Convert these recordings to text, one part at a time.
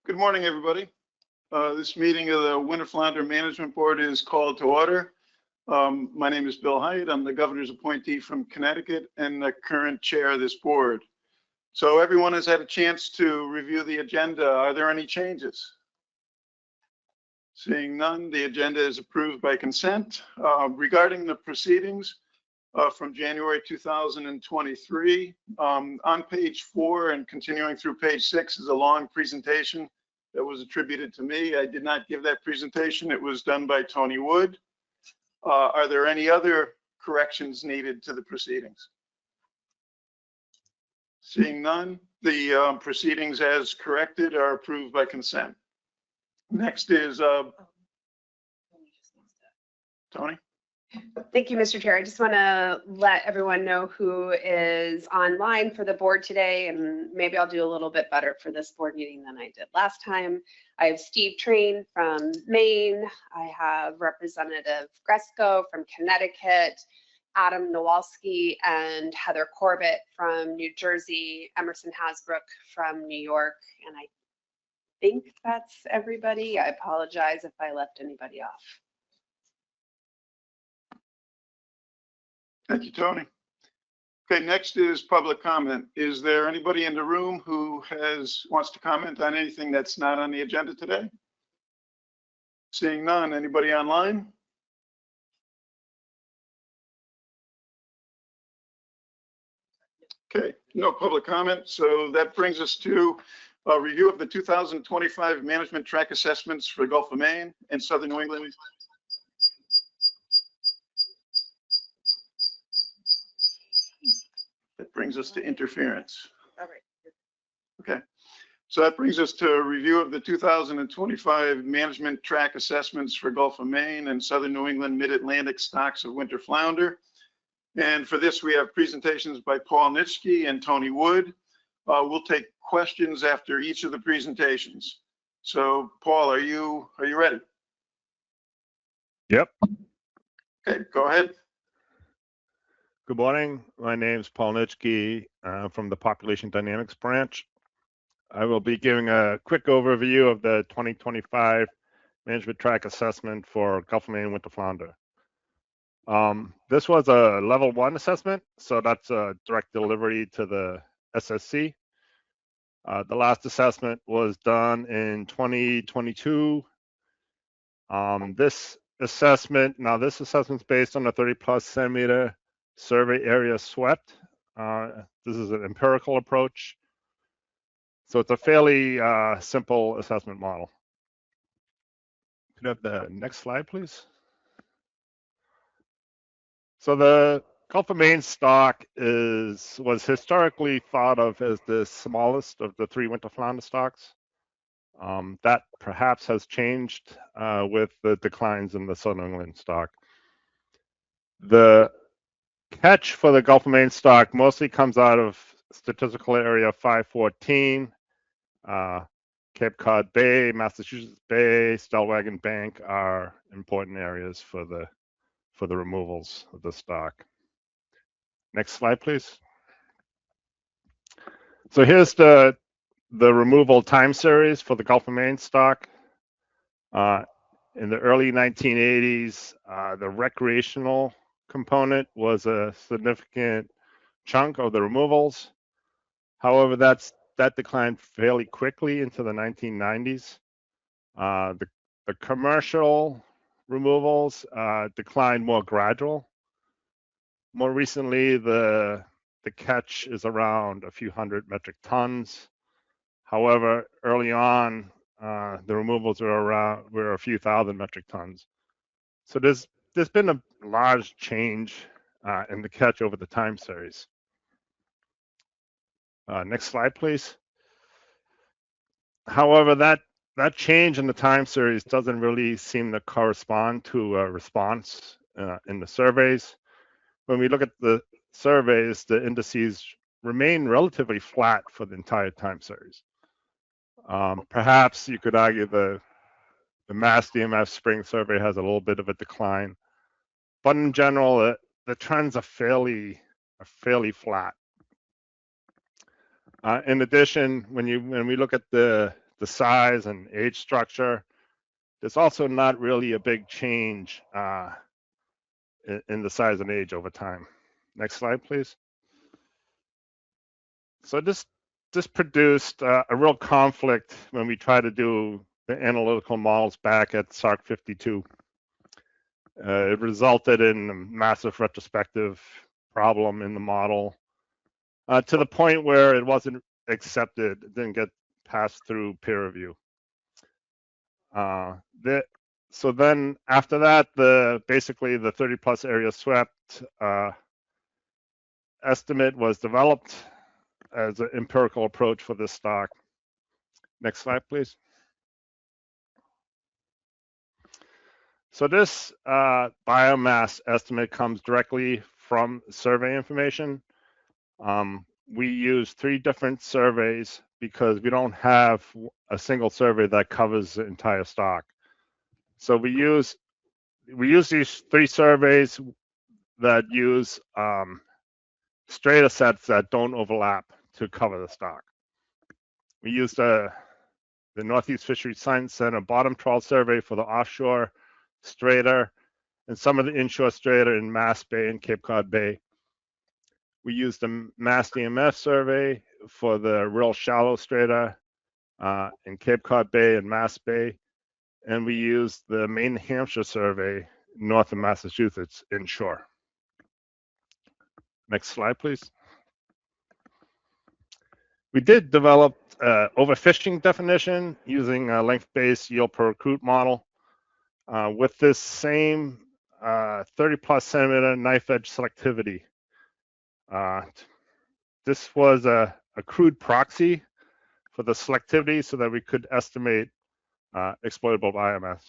Good morning, everybody. This meeting of the Winter Flounder Management Board is called to order. My name is Bill Hyatt. I'm the governor's appointee from Connecticut and the current chair of this board. So everyone has had a chance to review the agenda. Are there any changes? Seeing none, the agenda is approved by consent. Regarding the proceedings from January 2023, on page 4 and continuing through page 6 is a long presentation that was attributed to me. I did not give that presentation. It was done by Tony Wood. Are there any other corrections needed to the proceedings? Seeing none, the proceedings as corrected are approved by consent. Next is Tony. Thank you, Mr. Chair. I just want to let everyone know who is online for the board today, and maybe I'll do a little bit better for this board meeting than I did last time. I have Steve Train from Maine. I have Representative Gresko from Connecticut, Adam Nowalski and Heather Corbett from New Jersey, Emerson Hasbrook from New York, and I think that's everybody. I apologize if I left anybody off. Thank you, Tony. Okay, next is public comment. Is there anybody in the room who wants to comment on anything that's not on the agenda today? Seeing none, anybody online? Okay, no public comment. So that brings us to a review of the 2025 management track assessments for the Gulf of Maine and Southern New England. That brings us to interference. All right. Okay, so that brings us to a review of the 2025 management track assessments for Gulf of Maine and Southern New England Mid-Atlantic stocks of winter flounder. And for this, we have presentations by Paul Nitschke and Tony Wood. We'll take questions after each of the presentations. So Paul, are you ready? Yep. Okay, go ahead. Good morning. My name is Paul Nitschke from the Population Dynamics branch. I will be giving a quick overview of the 2025 management track assessment for Gulf of Maine winter flounder. This was a level 1 assessment, so that's a direct delivery to the SSC. The last assessment was done in 2022. This assessment's based on a 30+ centimeter survey area swept. This is an empirical approach. So it's a fairly simple assessment model. Could I have the next slide, please? So the Gulf of Maine stock was historically thought of as the smallest of the 3 winter flounder stocks. That perhaps has changed with the declines in the Southern England stock. The catch for the Gulf of Maine stock mostly comes out of statistical area 514, Cape Cod Bay, Massachusetts Bay, Stellwagen Bank are important areas for the removals of the stock. Next slide, please. So here's the removal time series for the Gulf of Maine stock. In the early 1980s, the recreational component was a significant chunk of the removals. However, that declined fairly quickly into the 1990s. The commercial removals declined more gradual. More recently, the catch is around a few hundred metric tons. However, early on, the removals were a few thousand metric tons. So there's been a large change in the catch over the time series. Next slide, please. However, that change in the time series doesn't really seem to correspond to a response in the surveys. When we look at the surveys, the indices remain relatively flat for the entire time series. Perhaps you could argue the mass DMF spring survey has a little bit of a decline, but in general, the trends are fairly flat. In addition, when we look at the the size and age structure. There's also not really a big change in the size and age over time. Next slide, please. So this produced a real conflict when we tried to do the analytical models back at SARC 52. It resulted in a massive retrospective problem in the model to the point where it wasn't accepted, it didn't get passed through peer review. So then after that, basically the 30 plus area swept estimate was developed as an empirical approach for this stock. Next slide, please. So this biomass estimate comes directly from survey information. We use 3 different surveys because we don't have a single survey that covers the entire stock. So we use these 3 surveys that use strata sets that don't overlap to cover the stock. We used the Northeast Fisheries Science Center bottom trawl survey for the offshore strata and some of the inshore strata in Mass Bay and Cape Cod Bay. We used the Mass DMF survey for the real shallow strata in Cape Cod Bay and Mass Bay. And we used the Maine Hampshire survey north of Massachusetts inshore. Next slide, please. We did develop overfishing definition using a length-based yield per recruit model with this same 30 plus centimeter knife edge selectivity. This was a crude proxy for the selectivity so that we could estimate exploitable biomass.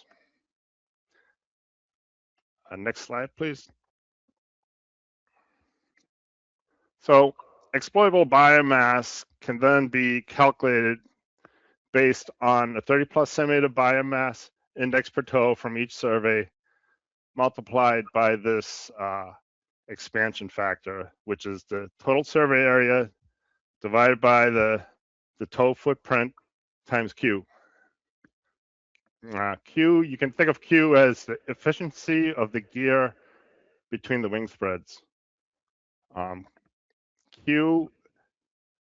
Next slide, please. So exploitable biomass can then be calculated based on a 30 plus centimeter biomass index per tow from each survey multiplied by this expansion factor, which is the total survey area divided by the tow footprint times Q. Q, you can think of Q as the efficiency of the gear between the wing spreads. Q,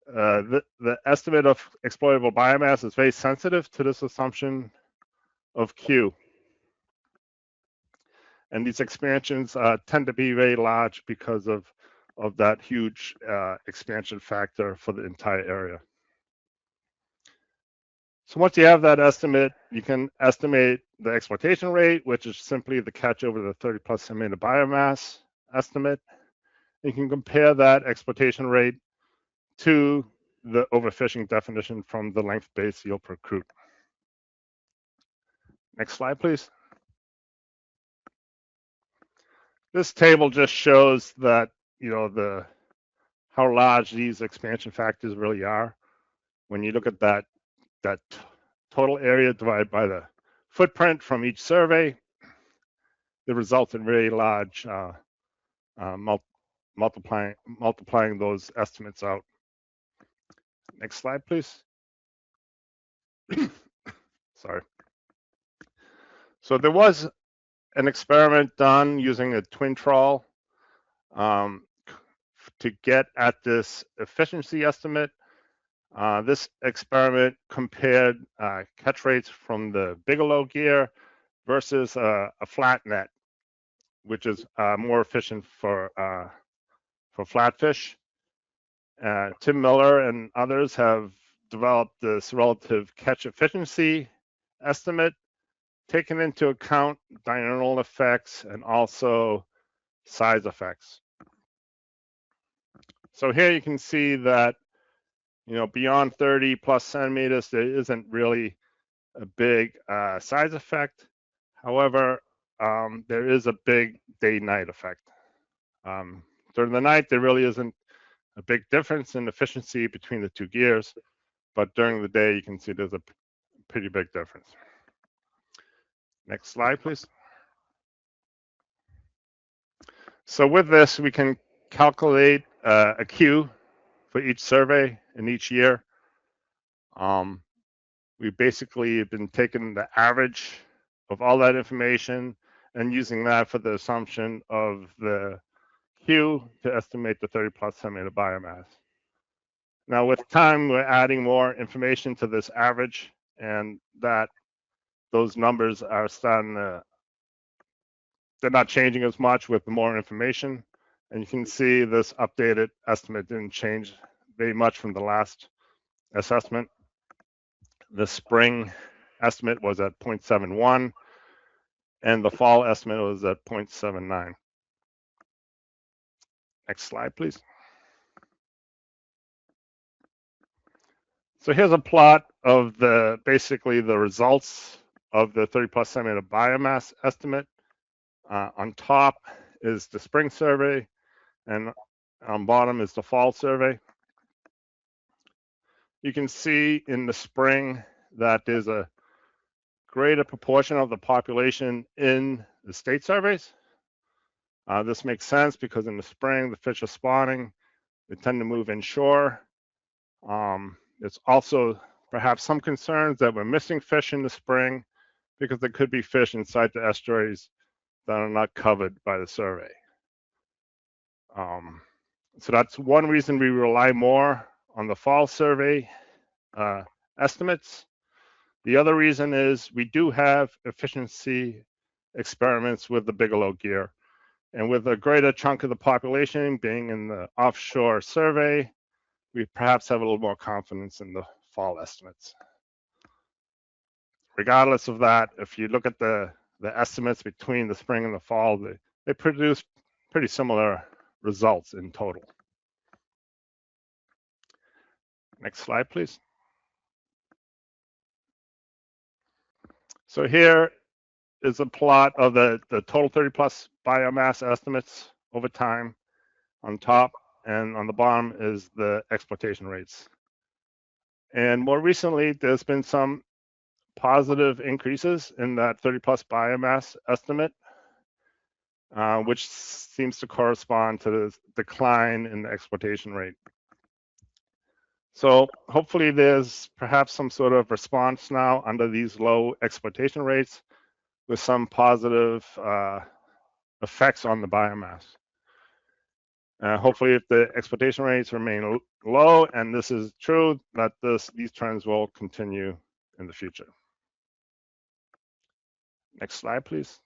the estimate of exploitable biomass is very sensitive to this assumption of Q. And these expansions tend to be very large because of that huge expansion factor for the entire area. So once you have that estimate, you can estimate the exploitation rate, which is simply the catch over the 30 plus centimeter biomass estimate. You can compare that exploitation rate to the overfishing definition from the length-based yield per recruit. Next slide, please. This table just shows that, how large these expansion factors really are. When you look at that total area divided by the footprint from each survey, it results in very large multiplying those estimates out. Next slide, please. Sorry. So there was an experiment done using a twin trawl to get at this efficiency estimate. This experiment compared catch rates from the Bigelow gear versus a flat net, which is more efficient for flatfish. Tim Miller and others have developed this relative catch efficiency estimate, taking into account diurnal effects and also size effects. So here you can see that, beyond 30 plus centimeters, there isn't really a big size effect. However, there is a big day-night effect. During the night, there really isn't a big difference in efficiency between the 2 gears, but during the day, you can see there's a pretty big difference. Next slide, please. So with this, we can calculate a Q for each survey in each year. we basically have been taking the average of all that information and using that for the assumption of the Q to estimate the 30 plus centimeter biomass. Now with time, we're adding more information to this average, and that those numbers are starting to, they're not changing as much with more information. And you can see this updated estimate didn't change very much from the last assessment. The spring estimate was at 0.71 and the fall estimate was at 0.79. Next slide, please. So here's a plot of basically the results of the 30 plus centimeter biomass estimate. On top is the spring survey, and on bottom is the fall survey. You can see in the spring that there's a greater proportion of the population in the state surveys. This makes sense because in the spring, the fish are spawning. They tend to move inshore. It's also perhaps some concerns that we're missing fish in the spring because there could be fish inside the estuaries that are not covered by the survey. So that's one reason we rely more on the fall survey estimates. The other reason is we do have efficiency experiments with the Bigelow gear. And with a greater chunk of the population being in the offshore survey, we perhaps have a little more confidence in the fall estimates. Regardless of that, if you look at the estimates between the spring and the fall, they produce pretty similar results in total. Next slide, please. So here is a plot of the total 30 plus biomass estimates over time on top, and on the bottom is the exploitation rates. And more recently, there's been some positive increases in that 30 plus biomass estimate, which seems to correspond to the decline in the exploitation rate. So hopefully there's perhaps some sort of response now under these low exploitation rates with some positive effects on the biomass. Hopefully if the exploitation rates remain low, and this is true, that these trends will continue in the future. Next slide, please.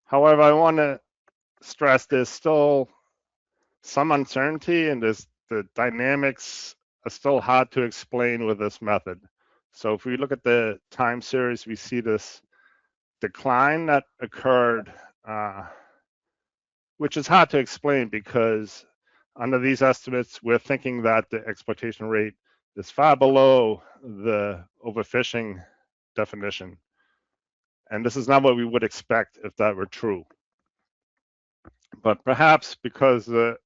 However, I want to stress there's still some uncertainty, and the dynamics are still hard to explain with this method. So if we look at the time series, we see this decline that occurred, which is hard to explain because under these estimates, we're thinking that the exploitation rate is far below the overfishing definition. And this is not what we would expect if that were true. But perhaps because the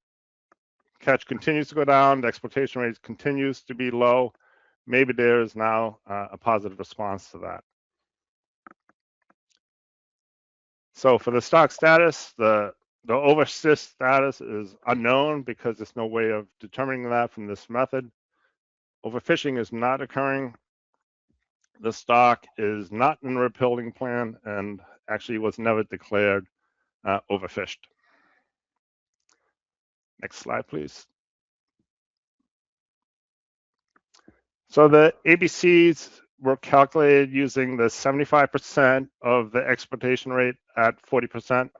catch continues to go down, the exploitation rate continues to be low, maybe there is now a positive response to that. So for the stock status, the overfished status is unknown because there's no way of determining that from this method. Overfishing is not occurring. The stock is not in the rebuilding plan and actually was never declared overfished. Next slide, please. So the ABCs were calculated using the 75% of the exploitation rate at 40%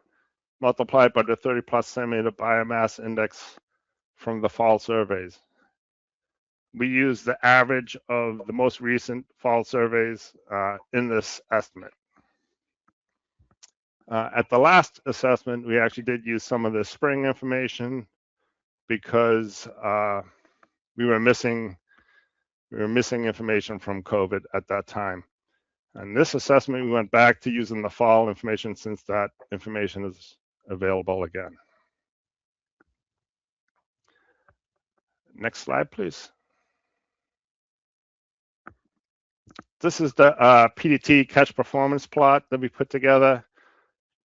multiplied by the 30 plus centimeter biomass index from the fall surveys. We use the average of the most recent fall surveys in this estimate. At the last assessment, we actually did use some of the spring information because we were missing information from COVID at that time. And this assessment, we went back to using the fall information since that information is available again. Next slide, please. This is the PDT catch performance plot that we put together,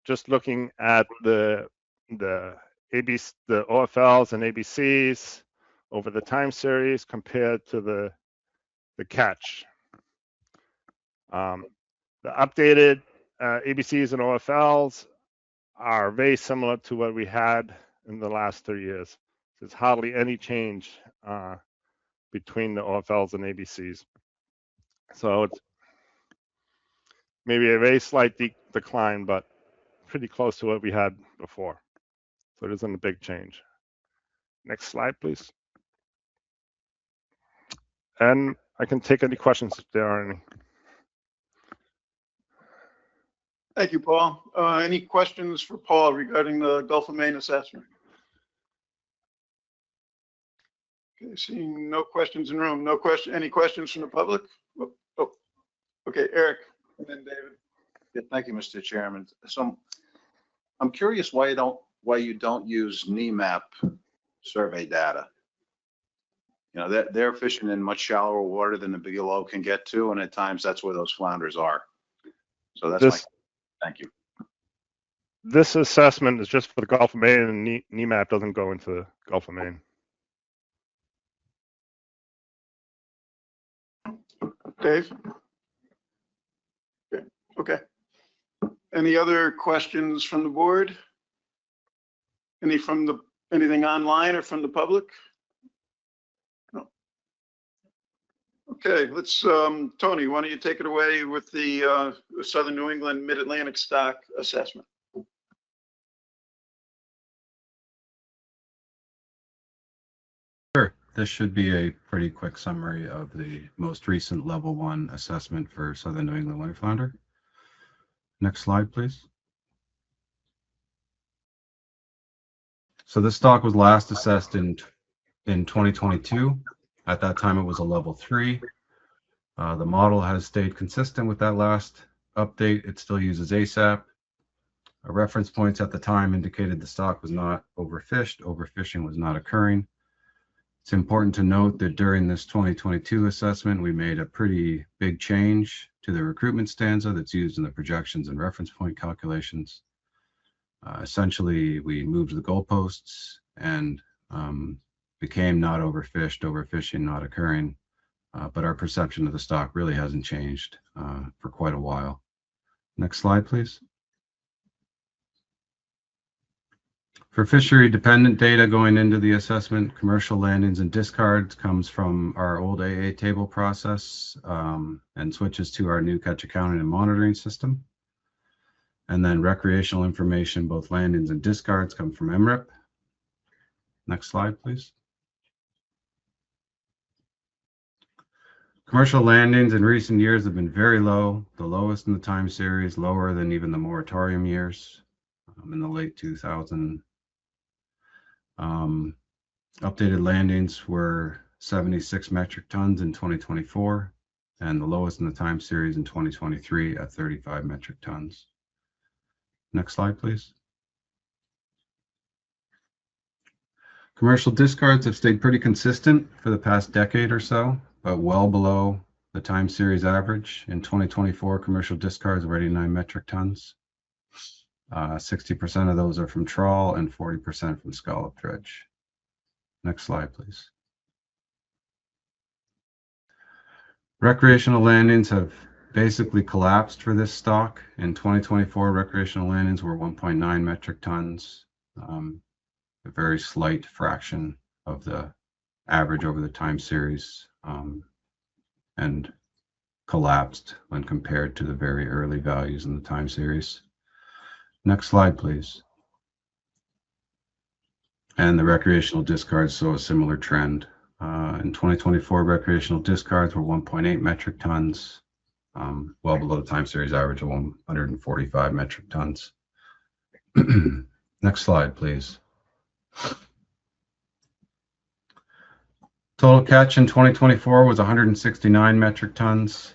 just looking at the OFLs and ABCs over the time series compared to the catch. The updated ABCs and OFLs are very similar to what we had in the last 3 years. There's hardly any change between the OFLs and ABCs. So it's maybe a very slight decline, but pretty close to what we had before. So it isn't a big change. Next slide, please. And I can take any questions if there are any. Thank you, Paul. Any questions for Paul regarding the Gulf of Maine assessment? Okay, seeing no questions in the room. Any questions from the public? Oh, okay, Eric, and then David. Yeah, thank you, Mr. Chairman. So I'm curious why you don't use NEMAP survey data. You know, they're fishing in much shallower water than the Bigelow can get to, and at times that's where those flounders are. So that's thank you. This assessment is just for the Gulf of Maine, and NEMAP doesn't go into the Gulf of Maine. Dave? Okay. Any other questions from the board? Anything online or from the public? No. Okay, let's, Tony, why don't you take it away with the Southern New England Mid-Atlantic stock assessment? Sure. This should be a pretty quick summary of the most recent level 1 assessment for Southern New England White Flounder. Next slide, please. So this stock was last assessed in 2022. At that time, it was a level 3. The model has stayed consistent with that last update. It still uses ASAP. Reference points at the time indicated the stock was not overfished. Overfishing was not occurring. It's important to note that during this 2022 assessment, we made a pretty big change to the recruitment stanza that's used in the projections and reference point calculations. Essentially, we moved the goalposts and became not overfished, overfishing not occurring, but our perception of the stock really hasn't changed for quite a while. Next slide, please. For fishery-dependent data going into the assessment, commercial landings and discards comes from our old AA table process and switches to our new catch accounting and monitoring system. And then recreational information, both landings and discards, come from MRIP. Next slide, please. Commercial landings in recent years have been very low, the lowest in the time series, lower than even the moratorium years in the late 2000s. Updated landings were 76 metric tons in 2024, and the lowest in the time series in 2023 at 35 metric tons. Next slide, please. Commercial discards have stayed pretty consistent for the past decade or so, but well below the time series average. In 2024, commercial discards were 89 metric tons. 60% of those are from trawl and 40% from scallop dredge. Next slide, please. Recreational landings have basically collapsed for this stock. In 2024, recreational landings were 1.9 metric tons, a very slight fraction of the average over the time series, and collapsed when compared to the very early values in the time series. Next slide, please. And the recreational discards show a similar trend. In 2024, recreational discards were 1.8 metric tons, well below the time series average of 145 metric tons. Next slide, please. Total catch in 2024 was 169 metric tons.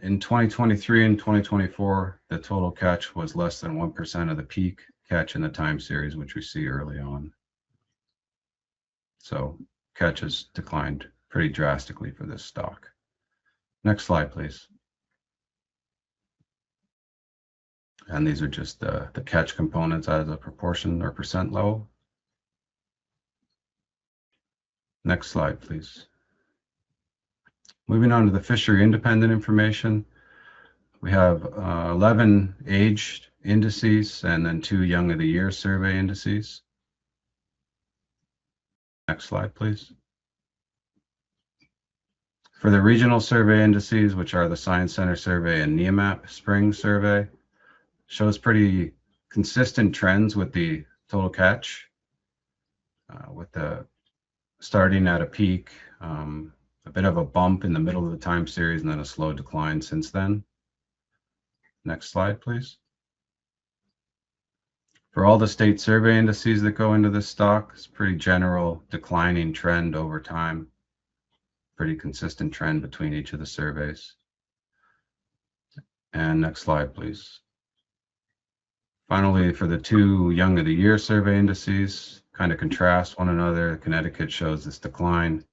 In 2023 and 2024, the total catch was less than 1% of the peak catch in the time series, which we see early on. So catch has declined pretty drastically for this stock. Next slide, please. And these are just the catch components as a proportion or percent low. Next slide, please. Moving on to the fishery independent information. We have 11 aged indices and then 2 young of the year survey indices. Next slide, please. For the regional survey indices, which are the Science Center survey and NEMAP spring survey, shows pretty consistent trends with the total catch, with the starting at a peak, a bit of a bump in the middle of the time series, and then a slow decline since then. Next slide, please. For all the state survey indices that go into this stock, it's a pretty general declining trend over time. Pretty consistent trend between each of the surveys. And next slide, please. Finally, for the 2 young of the year survey indices, kind of contrast one another. Connecticut shows this decline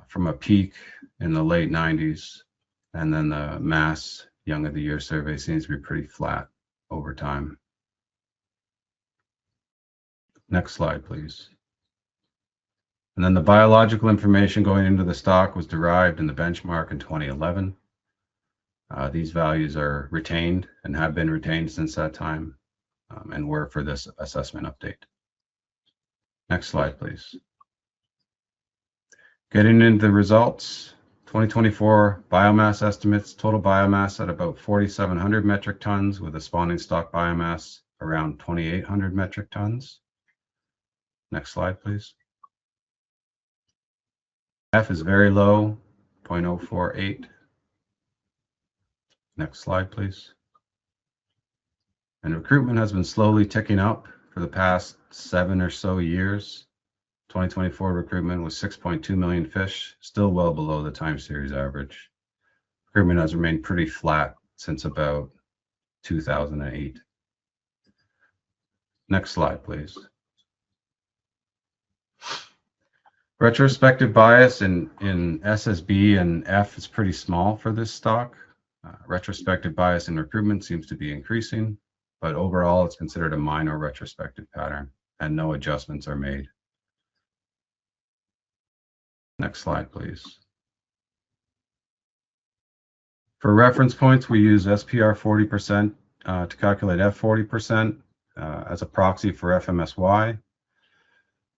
from a peak in the late 90s, and then the Mass young of the year survey seems to be pretty flat over time. Next slide, please. And then the biological information going into the stock was derived in the benchmark in 2011. These values are retained and have been retained since that time, and were for this assessment update. Next slide, please. Getting into the results, 2024 biomass estimates, total biomass at about 4,700 metric tons with a spawning stock biomass around 2,800 metric tons. Next slide, please. F is very low, 0.048. Next slide, please. And recruitment has been slowly ticking up for the past 7 or so years. 2024 recruitment was 6.2 million fish, still well below the time series average. Recruitment has remained pretty flat since about 2008. Next slide, please. Retrospective bias in SSB and F is pretty small for this stock. Retrospective bias in recruitment seems to be increasing, but overall it's considered a minor retrospective pattern and no adjustments are made. Next slide, please. For reference points, we use SPR 40% to calculate F 40% as a proxy for FMSY.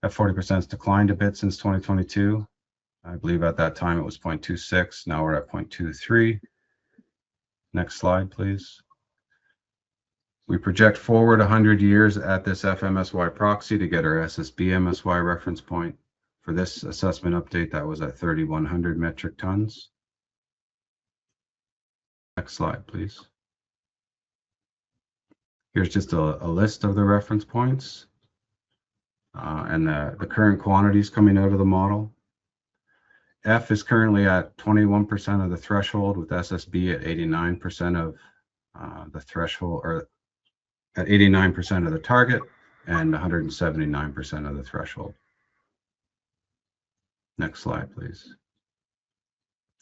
F 40% has declined a bit since 2022. I believe at that time it was 0.26. Now we're at 0.23. Next slide, please. We project forward 100 years at this FMSY proxy to get our SSB MSY reference point. For this assessment update, that was at 3,100 metric tons. Next slide, please. Here's just a list of the reference points and the current quantities coming out of the model. F is currently at 21% of the threshold, with SSB at 89% of the threshold, or at 89% of the target and 179% of the threshold. Next slide, please.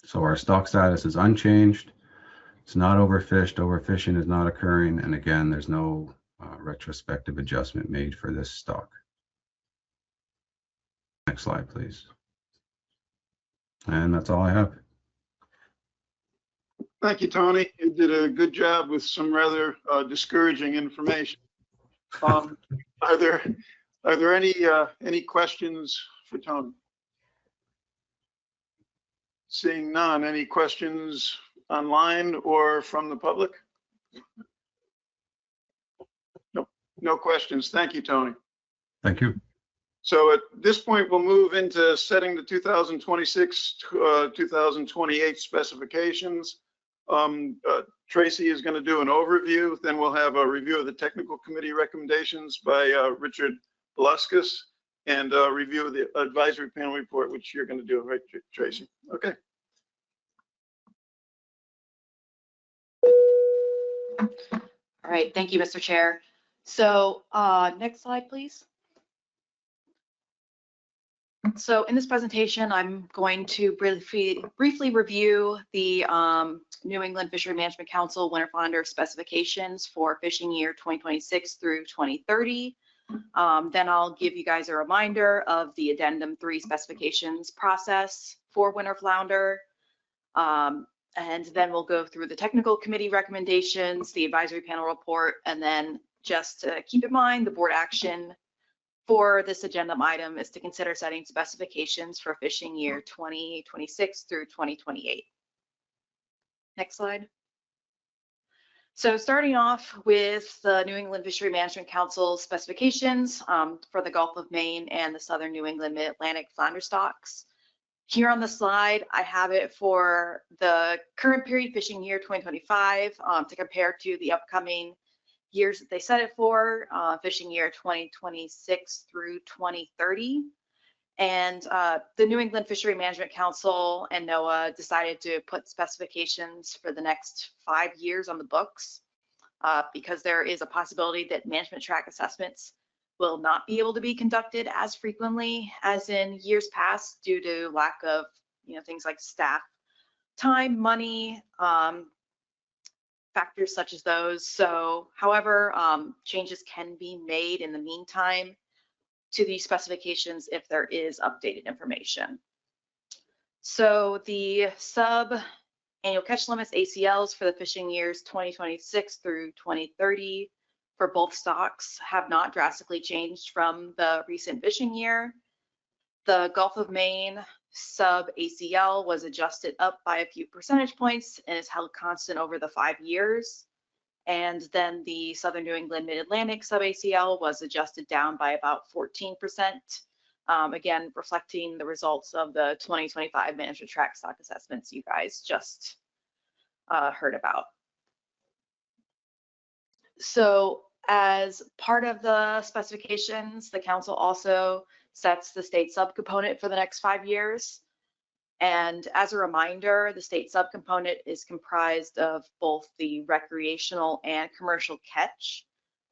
So our stock status is unchanged. It's not overfished. Overfishing is not occurring. And again, there's no retrospective adjustment made for this stock. Next slide, please. And that's all I have. Thank you, Tony. You did a good job with some rather discouraging information. Are there any questions for Tony? Seeing none, any questions online or from the public? Nope, no questions. Thank you, Tony. Thank you. So at this point, we'll move into setting the 2026-2028 specifications. Tracy is going to do an overview, then we'll have a review of the technical committee recommendations by Richard Beluskas, and a review of the advisory panel report, which you're going to do, right, Tracy? Okay. All right, thank you, Mr. Chair. So next slide, please. So in this presentation, I'm going to briefly review the New England Fishery Management Council Winter Flounder specifications for fishing year 2026 through 2030. Then I'll give you guys a reminder of the Addendum 3 specifications process for winter flounder. And then we'll go through the technical committee recommendations, the advisory panel report, and then just to keep in mind, the board action for this agenda item is to consider setting specifications for fishing year 2026 through 2028. Next slide. So starting off with the New England Fishery Management Council specifications for the Gulf of Maine and the Southern New England Mid-Atlantic flounder stocks. Here on the slide, I have it for the current period fishing year 2025 to compare to the upcoming years that they set it for, fishing year 2026 through 2030. And the New England Fishery Management Council and NOAA decided to put specifications for the next 5 years on the books because there is a possibility that management track assessments will not be able to be conducted as frequently as in years past due to lack of, things like staff time, money, factors such as those. So, however, changes can be made in the meantime to these specifications if there is updated information. So the sub-annual catch limits, ACLs, for the fishing years 2026 through 2030 for both stocks have not drastically changed from the recent fishing year. The Gulf of Maine sub-ACL was adjusted up by a few percentage points and is held constant over the 5 years. And then the Southern New England Mid-Atlantic sub-ACL was adjusted down by about 14%, again, reflecting the results of the 2025 management track stock assessments you guys just heard about. So as part of the specifications, the council also sets the state subcomponent for the next 5 years. And as a reminder, the state subcomponent is comprised of both the recreational and commercial catch.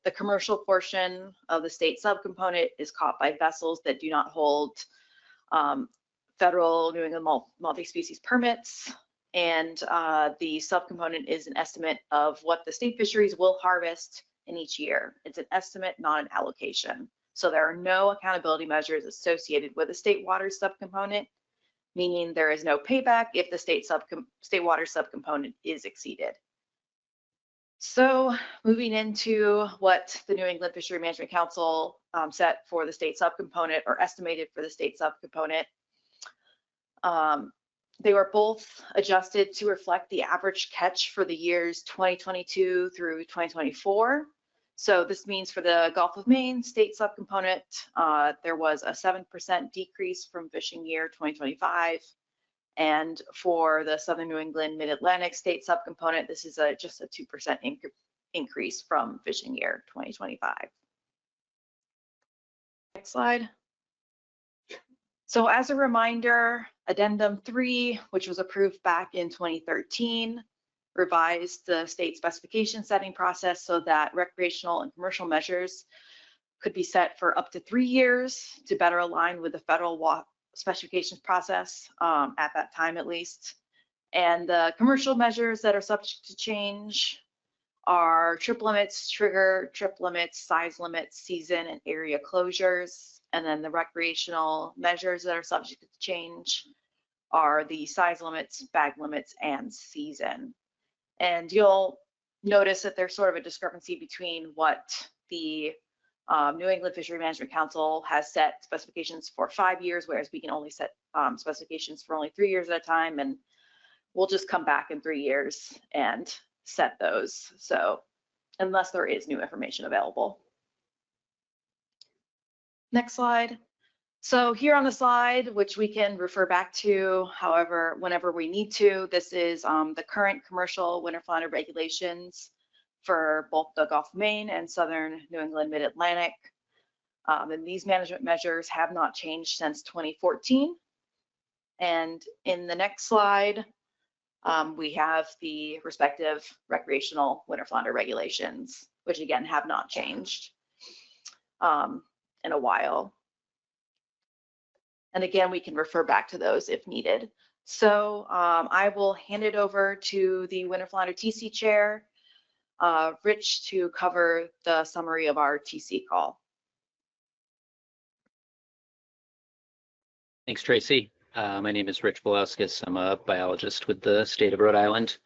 The commercial portion of the state subcomponent is caught by vessels that do not hold federal New England multi-species permits. And the subcomponent is an estimate of what the state fisheries will harvest in each year. It's an estimate, not an allocation. So there are no accountability measures associated with the state water subcomponent, meaning there is no payback if the state water subcomponent is exceeded. So moving into what the New England Fishery Management Council set for the state subcomponent or estimated for the state subcomponent, they were both adjusted to reflect the average catch for the years 2022 through 2024. So this means for the Gulf of Maine state subcomponent, there was a 7% decrease from fishing year 2025. And for the Southern New England Mid-Atlantic state subcomponent, this is just a 2% increase from fishing year 2025. Next slide. So as a reminder, Addendum 3, which was approved back in 2013, revised the state specification setting process so that recreational and commercial measures could be set for up to 3 years to better align with the federal specifications process at that time at least. And the commercial measures that are subject to change are trip limits, trigger, trip limits, size limits, season and area closures. And then the recreational measures that are subject to change are the size limits, bag limits, and season. And you'll notice that there's sort of a discrepancy between what the New England Fishery Management Council has set specifications for 5 years, whereas we can only set specifications for only 3 years at a time. And we'll just come back in 3 years and set those. So unless there is new information available. Next slide. So here on the slide, which we can refer back to, however, whenever we need to, this is the current commercial winter flounder regulations for both the Gulf of Maine and Southern New England Mid-Atlantic. And these management measures have not changed since 2014. And in the next slide, we have the respective recreational winter flounder regulations, which again have not changed in a while. And again, we can refer back to those if needed. So I will hand it over to the Winter Flounder TC Chair, Rich, to cover the summary of our TC call. Thanks, Tracy. My name is Rich Velasquez. I'm a biologist with the state of Rhode Island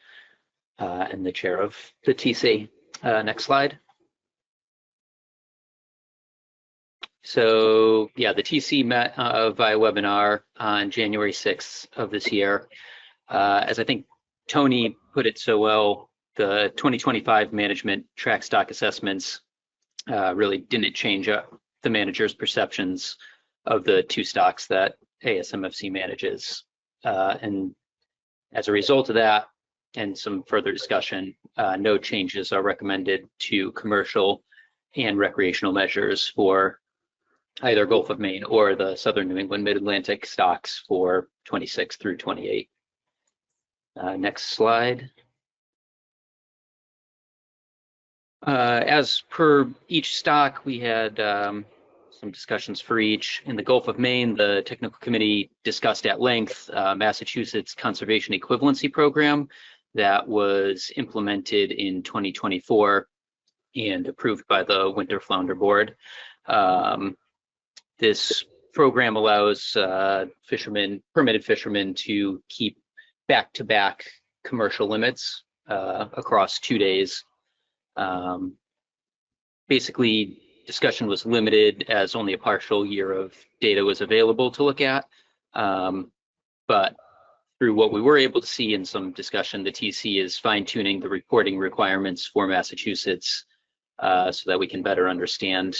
and the chair of the TC. Next slide. So yeah, the TC met via webinar on January 6th of this year. As I think Tony put it so well, the 2025 management track stock assessments really didn't change up the manager's perceptions of the two stocks that ASMFC manages. And as a result of that, and some further discussion, no changes are recommended to commercial and recreational measures for either Gulf of Maine or the Southern New England Mid-Atlantic stocks for 26 through 28. Next slide. As per each stock, we had some discussions for each. In the Gulf of Maine, the technical committee discussed at length Massachusetts Conservation Equivalency Program that was implemented in 2024 and approved by the Winter Flounder Board. This program allows permitted fishermen to keep back-to-back commercial limits across 2 days. Basically, discussion was limited as only a partial year of data was available to look at. But through what we were able to see in some discussion, the TC is fine-tuning the reporting requirements for Massachusetts so that we can better understand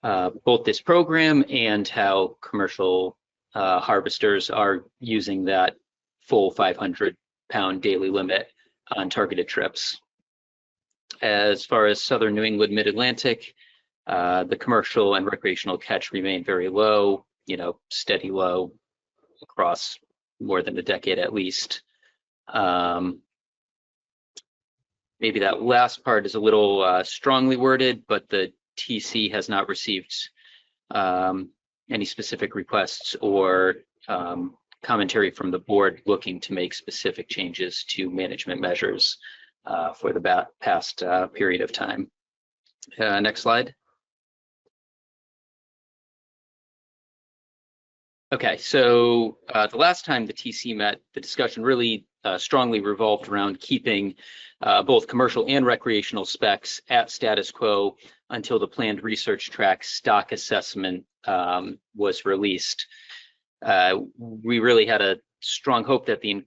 both this program and how commercial harvesters are using that full 500-pound daily limit on targeted trips. As far as Southern New England Mid-Atlantic, the commercial and recreational catch remained very low, steady low across more than a decade at least. Maybe that last part is a little strongly worded, but the TC has not received any specific requests or commentary from the board looking to make specific changes to management measures for the past period of time. Next slide. Okay, so the last time the TC met, the discussion really strongly revolved around keeping both commercial and recreational specs at status quo until the planned research track stock assessment was released. We really had a strong hope that the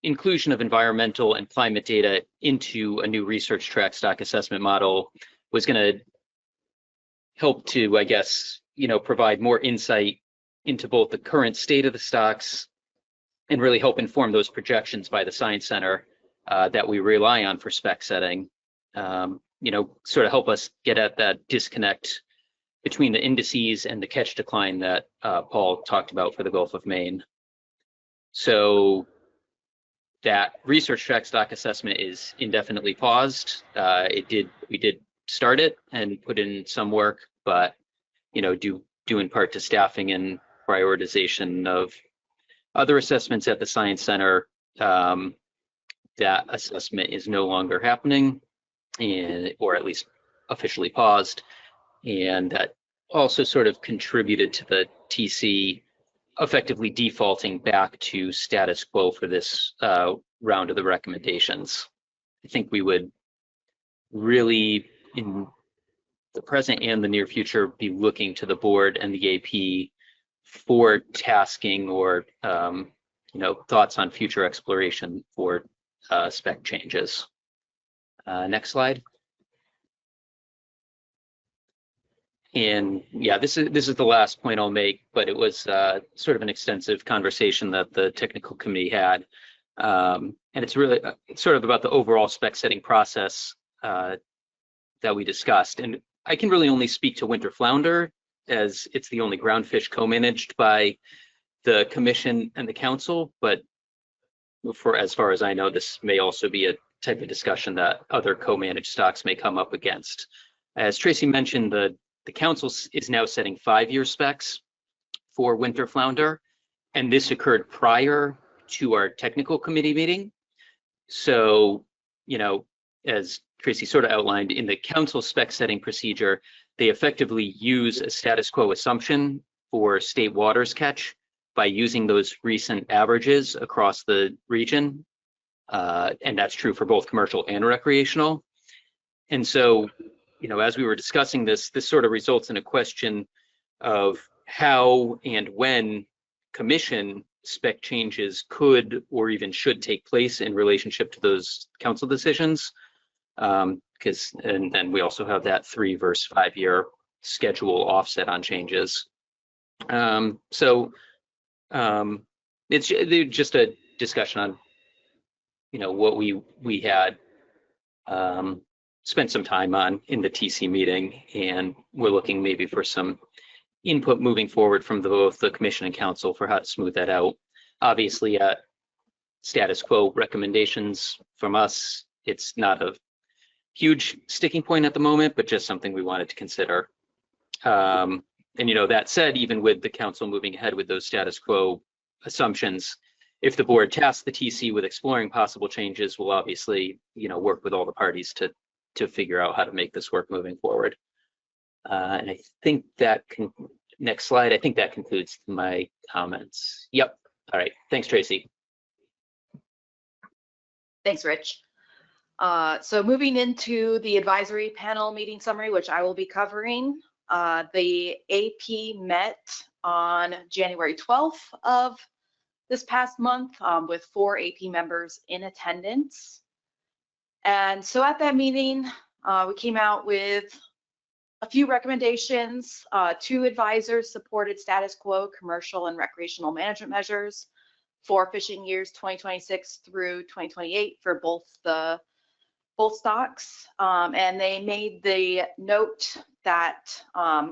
inclusion of environmental and climate data into a new research track stock assessment model was going to help to, I guess, provide more insight into both the current state of the stocks and really help inform those projections by the Science Center that we rely on for spec setting. Sort of help us get at that disconnect between the indices and the catch decline that Paul talked about for the Gulf of Maine. So that research track stock assessment is indefinitely paused. We did start it and put in some work, but due in part to staffing and prioritization of other assessments at the Science Center, that assessment is no longer happening, or at least officially paused. And that also sort of contributed to the TC effectively defaulting back to status quo for this round of the recommendations. I think we would really, in the present and the near future, be looking to the board and the AP for tasking or thoughts on future exploration for spec changes. Next slide. And yeah, this is the last point I'll make, but it was sort of an extensive conversation that the technical committee had. And it's sort of about the overall spec setting process that we discussed. And I can really only speak to Winter Flounder, as it's the only groundfish co-managed by the commission and the council, but as far as I know, this may also be a type of discussion that other co-managed stocks may come up against. As Tracy mentioned, the council is now setting 5-year specs for Winter Flounder, and this occurred prior to our technical committee meeting. So, as Tracy sort of outlined, in the council spec setting procedure, they effectively use a status quo assumption for state waters catch by using those recent averages across the region. And that's true for both commercial and recreational. And so, as we were discussing this sort of results in a question of how and when commission spec changes could or even should take place in relationship to those council decisions. And then we also have that 3 versus 5 year schedule offset on changes. It's just a discussion on, what we had spent some time on in the TC meeting, and we're looking maybe for some input moving forward from both the commission and council for how to smooth that out. Obviously, status quo recommendations from us, it's not a huge sticking point at the moment, but just something we wanted to consider. And that said, even with the council moving ahead with those status quo assumptions, if the board tasks the TC with exploring possible changes, we'll obviously, work with all the parties to figure out how to make this work moving forward. And I think that next slide, I think that concludes my comments. Yep. All right. Thanks, Tracy. Thanks, Rich. So moving into the advisory panel meeting summary, which I will be covering. The AP met on January 12th of this past month with 4 AP members in attendance. And so at that meeting, we came out with a few recommendations. 2 advisors supported status quo commercial and recreational management measures for fishing years 2026 through 2028 for both stocks. And they made the note that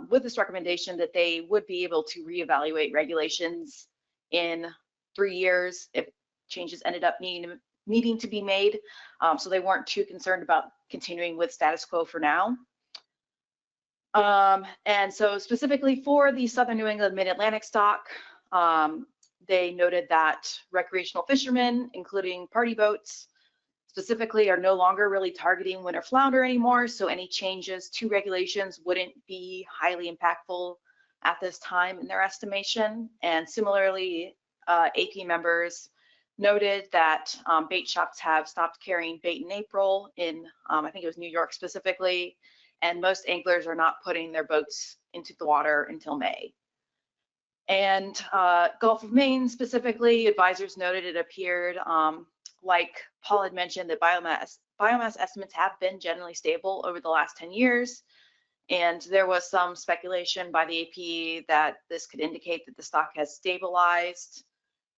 with this recommendation that they would be able to reevaluate regulations in 3 years if changes ended up needing to be made. So they weren't too concerned about continuing with status quo for now. And so specifically for the Southern New England Mid-Atlantic stock, they noted that recreational fishermen, including party boats, specifically are no longer really targeting winter flounder anymore. So any changes to regulations wouldn't be highly impactful at this time in their estimation. And similarly, AP members noted that bait shops have stopped carrying bait in April in, I think it was New York specifically, and most anglers are not putting their boats into the water until May. And Gulf of Maine specifically, advisors noted it appeared, like Paul had mentioned, that biomass estimates have been generally stable over the last 10 years. And there was some speculation by the AP that this could indicate that the stock has stabilized,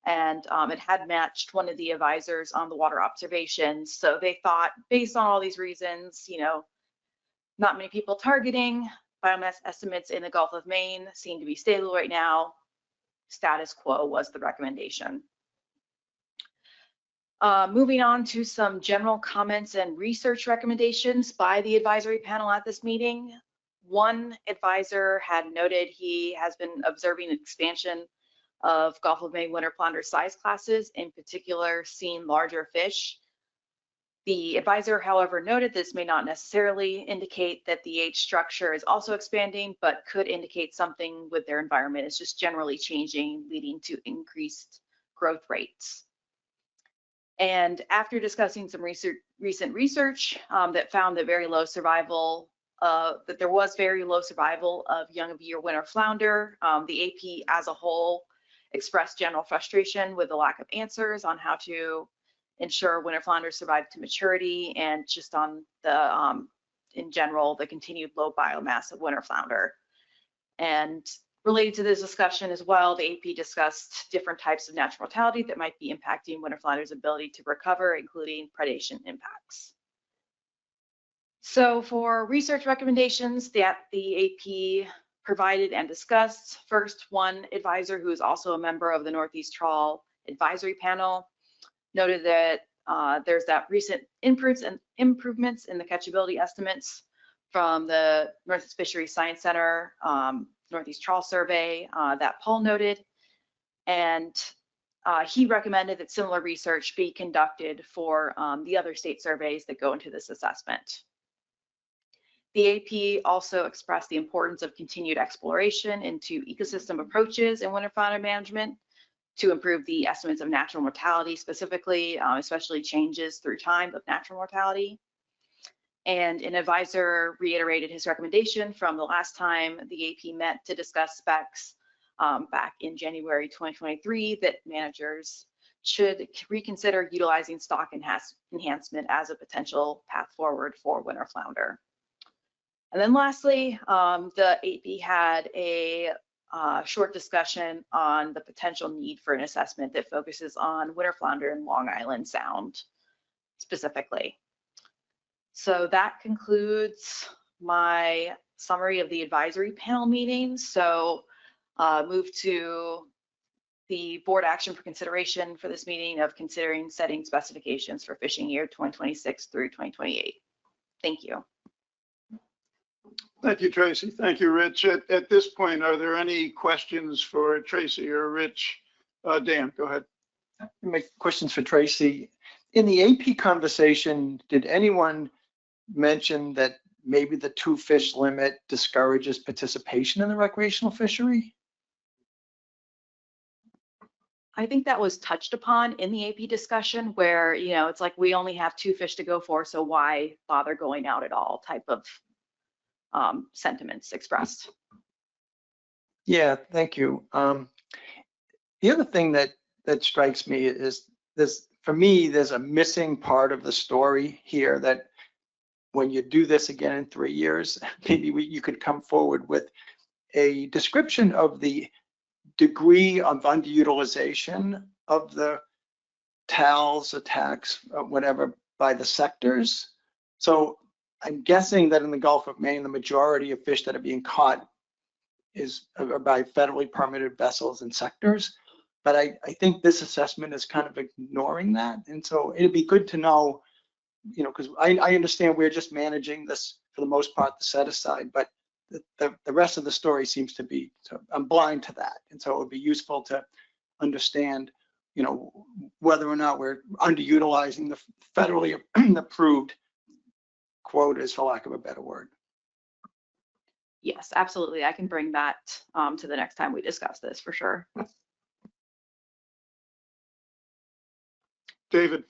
and it had matched one of the advisors on the water observations. So they thought, based on all these reasons, not many people targeting, biomass estimates in the Gulf of Maine seem to be stable right now. Status quo was the recommendation. Moving on to some general comments and research recommendations by the advisory panel at this meeting. One advisor had noted he has been observing an expansion of Gulf of Maine winter flounder size classes, in particular seeing larger fish. The advisor, however, noted this may not necessarily indicate that the age structure is also expanding, but could indicate something with their environment is just generally changing, leading to increased growth rates. And after discussing some recent research that found that very low survival, that there was very low survival of young of year winter flounder, the AP as a whole expressed general frustration with the lack of answers on how to ensure winter flounder survive to maturity, and just on the, in general, the continued low biomass of winter flounder. And related to this discussion as well, the AP discussed different types of natural mortality that might be impacting winter flounder's ability to recover, including predation impacts. So for research recommendations that the AP provided and discussed, first, one advisor who is also a member of the Northeast Trawl Advisory Panel noted that there's that recent improvements in the catchability estimates from the Northeast Fisheries Science Center Northeast Trawl Survey that Paul noted, and he recommended that similar research be conducted for the other state surveys that go into this assessment. The AP also expressed the importance of continued exploration into ecosystem approaches in winter fauna management to improve the estimates of natural mortality specifically, especially changes through time of natural mortality. And an advisor reiterated his recommendation from the last time the AP met to discuss specs back in January 2023 that managers should reconsider utilizing stock enhancement as a potential path forward for winter flounder. And then lastly, the AP had a short discussion on the potential need for an assessment that focuses on winter flounder and Long Island Sound specifically. So that concludes my summary of the advisory panel meeting. So move to the board action for consideration for this meeting of considering setting specifications for fishing year 2026 through 2028. Thank you. Thank you, Tracy. Thank you, Rich. At this point, are there any questions for Tracy or Rich? Dan, go ahead. Make questions for Tracy. In the AP conversation, did anyone mention that maybe the 2 fish limit discourages participation in the recreational fishery? I think that was touched upon in the AP discussion where, you know, it's like we only have 2 fish to go for, so why bother going out at all type of sentiments expressed. Yeah, thank you. The other thing that strikes me is this, for me, there's a missing part of the story here that when you do this again in 3 years, maybe you could come forward with a description of the degree of underutilization of the TALs, attacks, whatever, by the sectors. So I'm guessing that in the Gulf of Maine, the majority of fish that are being caught are by federally permitted vessels and sectors. But I think this assessment is kind of ignoring that. And so it'd be good to know, you know, because I understand we're just managing this for the most part, the set aside, but the rest of the story seems to be, so I'm blind to that. And so it would be useful to understand, you know, whether or not we're underutilizing the federally approved quotas, for lack of a better word. Yes, absolutely. I can bring that to the next time we discuss this for sure. David.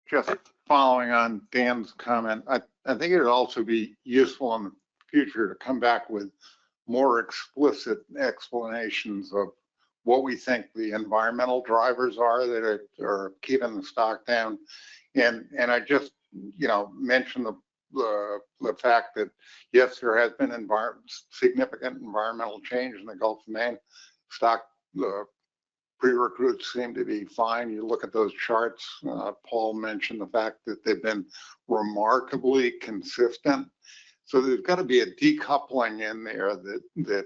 Just following on Dan's comment, I think it would also be useful in the future to come back with more explicit explanations of what we think the environmental drivers are that are keeping the stock down. And I just, you know, mentioned the fact that yes, there has been significant environmental change in the Gulf of Maine. Stock pre-recruits seem to be fine. You look at those charts. Paul mentioned the fact that they've been remarkably consistent. So there's got to be a decoupling in there that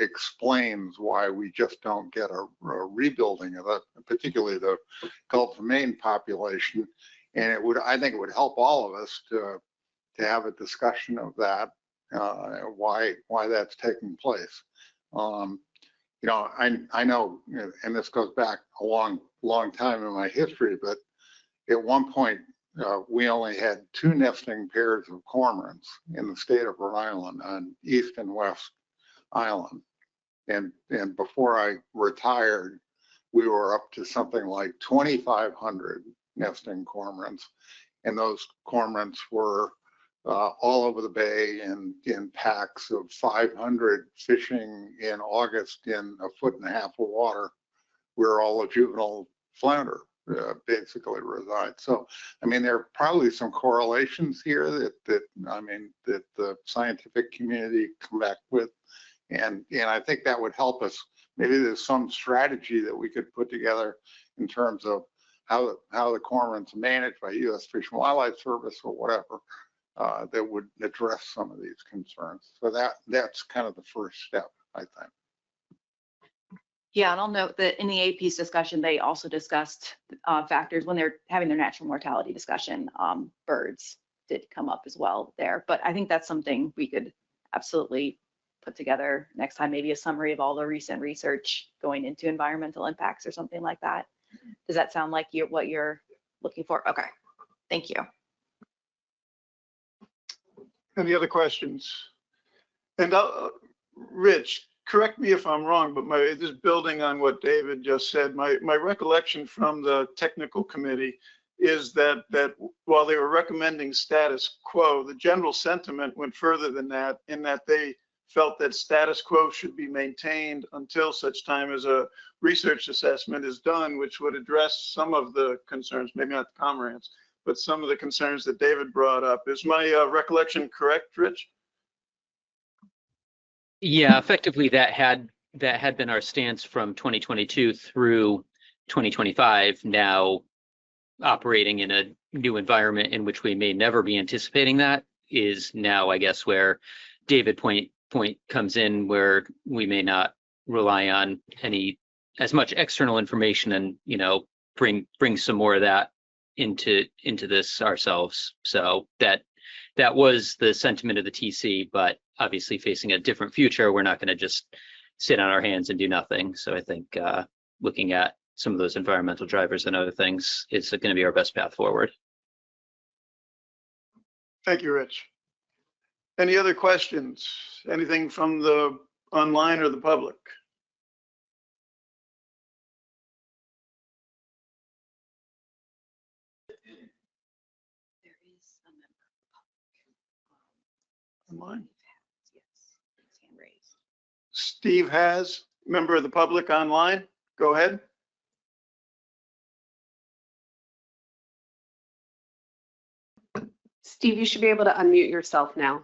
explains why we just don't get a rebuilding of it, particularly the Gulf of Maine population. And it would, I think, it would help all of us to have a discussion of that, why that's taking place. You know, I know, and this goes back a long time in my history, but at one point we only had 2 nesting pairs of cormorants in the state of Rhode Island on East and West Island. And before I retired, we were up to something like 2,500 nesting cormorants. And those cormorants were all over the bay in packs of 500 fishing in August in 1.5 feet of water, where all the juvenile flounder basically reside. So, I mean, there are probably some correlations here that the scientific community come back with, and I think that would help us. Maybe there's some strategy that we could put together in terms of how the cormorants are managed by U.S. Fish and Wildlife Service or whatever. That would address some of these concerns. So that's kind of the first step, I think. Yeah, and I'll note that in the AP's discussion, they also discussed factors when they're having their natural mortality discussion. Birds did come up as well there, but I think that's something we could absolutely put together next time, maybe a summary of all the recent research going into environmental impacts or something like that. Does that sound like what you're looking for? Okay, thank you. Any other questions? And Rich, correct me if I'm wrong, but just building on what David just said, my recollection from the technical committee is that while they were recommending status quo, the general sentiment went further than that, in that they felt that status quo should be maintained until such time as a research assessment is done, which would address some of the concerns, maybe not the comrades, but some of the concerns that David brought up. Is my recollection correct, Rich? Yeah, effectively that had been our stance from 2022 through 2025. Now, operating in a new environment in which we may never be anticipating that is now, I guess, where David point comes in, where we may not rely on as much external information and, you know, bring some more of that into this ourselves. So that was the sentiment of the TC, but obviously facing a different future, we're not going to just sit on our hands and do nothing. So I think looking at some of those environmental drivers and other things is going to be our best path forward. Thank you, Rich. Any other questions? Anything from the online or the public? There is a member of the public. Online? Yes, his hand raised. Steve has, member of the public online. Go ahead. Steve, you should be able to unmute yourself now.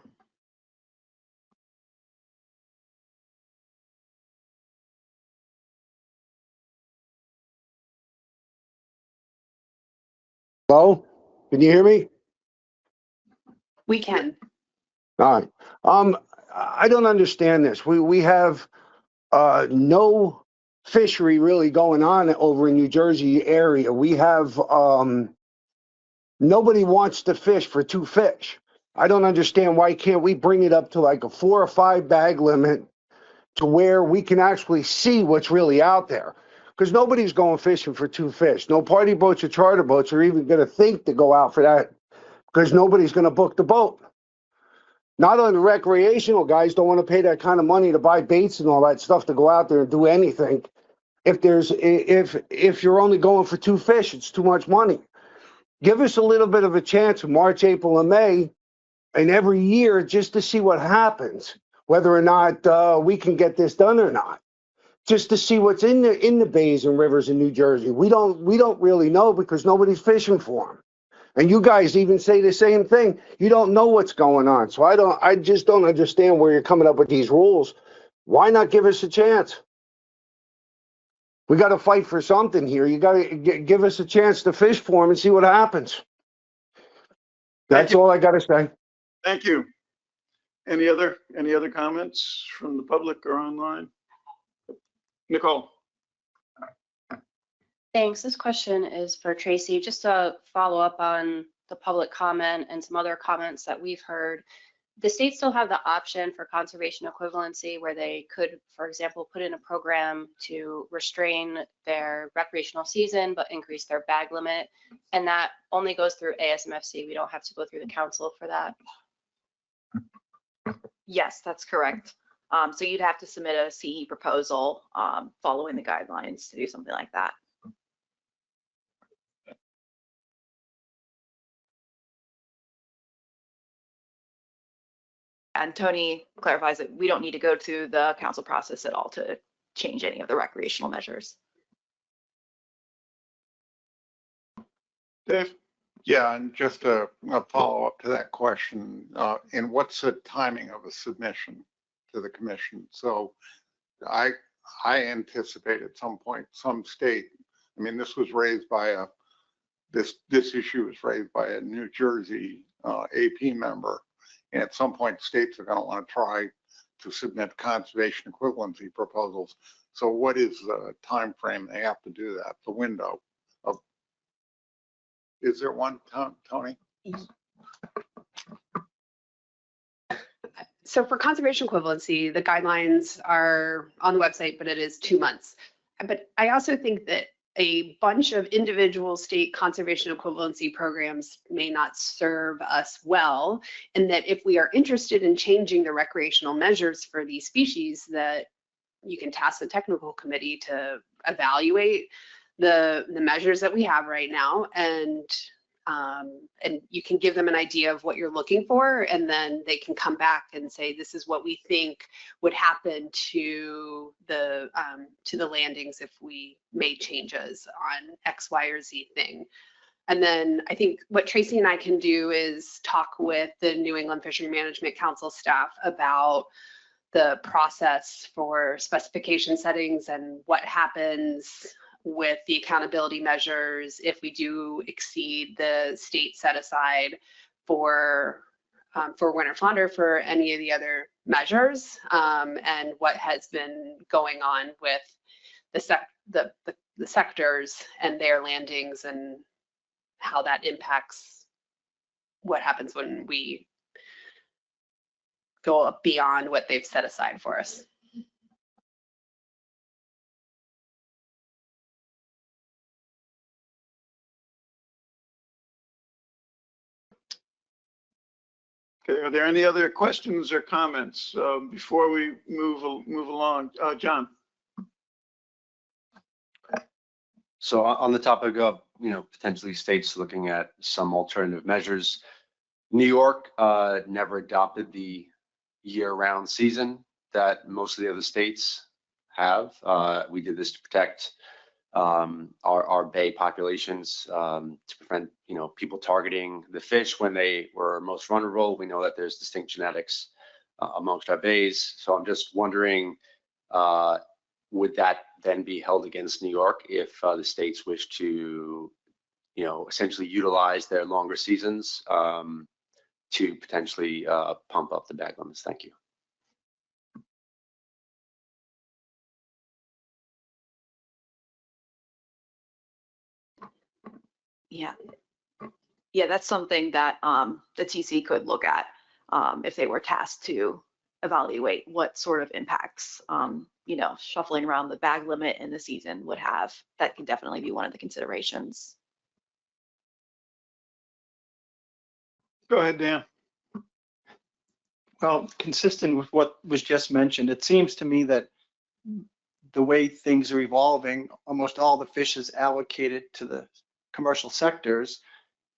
Hello, can you hear me? We can. All right. I don't understand this. We have no fishery really going on over in New Jersey area. We have nobody wants to fish for 2 fish. I don't understand why can't we bring it up to like a 4 or 5 bag limit to where we can actually see what's really out there. Because nobody's going fishing for 2 fish. No party boats or charter boats are even going to think to go out for that, because nobody's going to book the boat. Not on the recreational guys don't want to pay that kind of money to buy baits and all that stuff to go out there and do anything. If you're only going for 2 fish, it's too much money. Give us a little bit of a chance in March, April, and May, and every year just to see what happens, whether or not we can get this done or not. Just to see what's in the bays and rivers in New Jersey. We don't really know because nobody's fishing for them. And you guys even say the same thing. You don't know what's going on. So I just don't understand where you're coming up with these rules. Why not give us a chance? We got to fight for something here. You got to give us a chance to fish for them and see what happens. That's all I got to say. Thank you. Any other comments from the public or online? Nicole. Thanks. This question is for Tracy. Just to follow up on the public comment and some other comments that we've heard. The states still have the option for conservation equivalency where they could, for example, put in a program to restrain their recreational season but increase their bag limit. And that only goes through ASMFC. We don't have to go through the council for that. Yes, that's correct. So you'd have to submit a CE proposal following the guidelines to do something like that. And Tony clarifies that we don't need to go through the council process at all to change any of the recreational measures. Dave? Yeah, and just a follow-up to that question, and what's the timing of a submission to the commission? So I anticipate at some point, some state, I mean, this was raised by this issue was raised by a New Jersey AP member. And at some point, states are going to want to try to submit conservation equivalency proposals. So what is the time frame they have to do that, the window of, is there one, Tony? So for conservation equivalency, the guidelines are on the website, but it is 2 months. But I also think that a bunch of individual state conservation equivalency programs may not serve us well, and that if we are interested in changing the recreational measures for these species, that you can task the technical committee to evaluate the measures that we have right now, and you can give them an idea of what you're looking for, and then they can come back and say, this is what we think would happen to the landings if we made changes on X, Y, or Z thing. And then I think what Tracy and I can do is talk with the New England Fishery Management Council staff about the process for specification settings and what happens with the accountability measures if we do exceed the state set aside for winter flounder for any of the other measures, and what has been going on with the sectors and their landings, and how that impacts what happens when we go up beyond what they've set aside for us. Okay, are there any other questions or comments before we move along? John? So on the topic of, potentially states looking at some alternative measures, New York never adopted the year-round season that most of the other states have. We did this to protect our bay populations, to prevent people targeting the fish when they were most vulnerable. We know that there's distinct genetics amongst our bays. So I'm just wondering, would that then be held against New York if the states wish to essentially utilize their longer seasons to potentially pump up the bag limits? Thank you. Yeah, that's something that the TC could look at if they were tasked to evaluate what sort of impacts shuffling around the bag limit in the season would have. That could definitely be one of the considerations. Go ahead, Dan. Well, consistent with what was just mentioned, it seems to me that the way things are evolving, almost all the fish is allocated to the commercial sectors,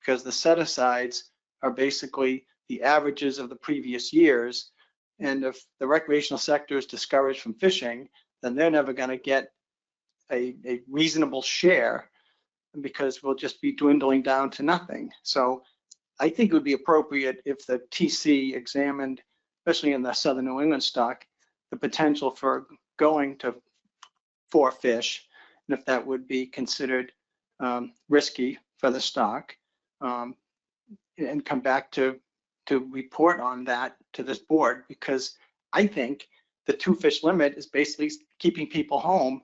because the set-asides are basically the averages of the previous years. And if the recreational sector is discouraged from fishing, then they're never going to get a reasonable share, because we'll just be dwindling down to nothing. So I think it would be appropriate if the TC examined, especially in the southern New England stock, the potential for going to 4 fish, and if that would be considered risky for the stock, and come back to report on that to this board, because I think the 2 fish limit is basically keeping people home.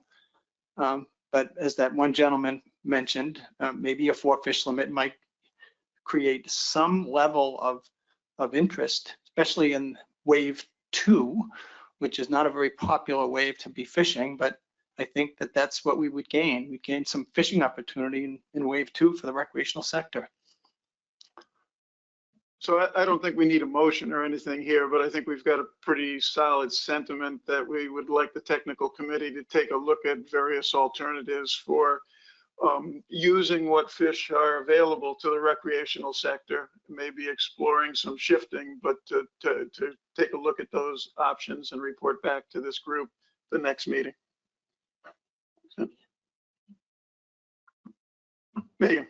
But as that one gentleman mentioned, maybe a 4 fish limit might create some level of interest, especially in wave 2, which is not a very popular wave to be fishing, but I think that that's what we would gain. We gain some fishing opportunity in wave 2 for the recreational sector. So I don't think we need a motion or anything here, but I think we've got a pretty solid sentiment that we would like the technical committee to take a look at various alternatives for using what fish are available to the recreational sector, maybe exploring some shifting, but to take a look at those options and report back to this group the next meeting. Megan.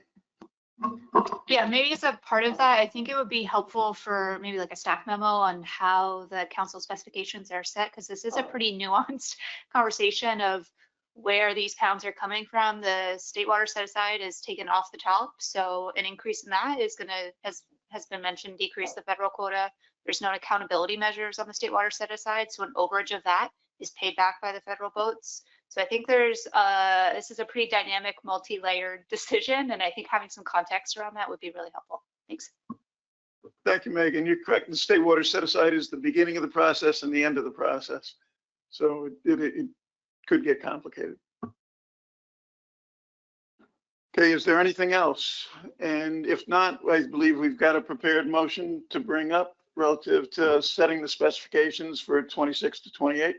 Yeah, maybe as a part of that, I think it would be helpful for maybe like a staff memo on how the council specifications are set, because this is a pretty nuanced conversation of where these pounds are coming from. The state water set aside is taken off the top, so an increase in that is going to, has been mentioned, decrease the federal quota. There's no accountability measures on the state water set aside, so an overage of that is paid back by the federal boats. So I think there's this is a pretty dynamic, multi-layered decision, and I think having some context around that would be really helpful. Thanks. Thank you, Megan. You're correct. The state water set aside is the beginning of the process and the end of the process. So it could get complicated. Okay, is there anything else? And if not, I believe we've got a prepared motion to bring up relative to setting the specifications for 26 to 28.